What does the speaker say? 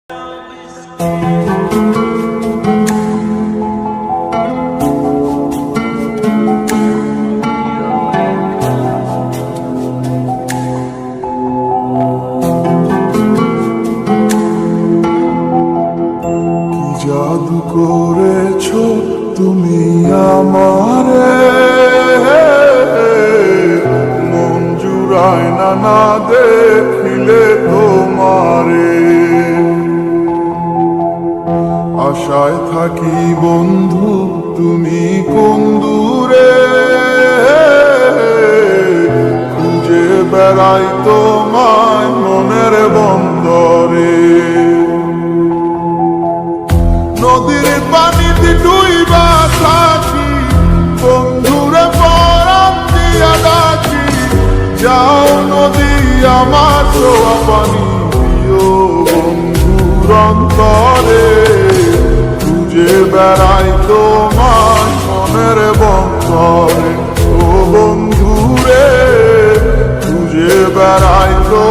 জাদু করেছো তুমি আমারে, মন জুড়ায় না দেখিলে তোমারে। আশায় থাকি বন্ধু তুমি কোন দূরে, খুঁজে বেড়াই তোমায় মনের বন্দরে। নদীর পানিতে ডুইবা থাকি, বন্ধুরে পরাণ দিয়া ডাকি। যাও নদী আমার ছোঁয়া পানি দিও বন্ধুর অন্তরে, খুঁজে বেড়াই তোমার মনের বন্দরে। ও বন্ধুরে খুঁজে বেড়াই তো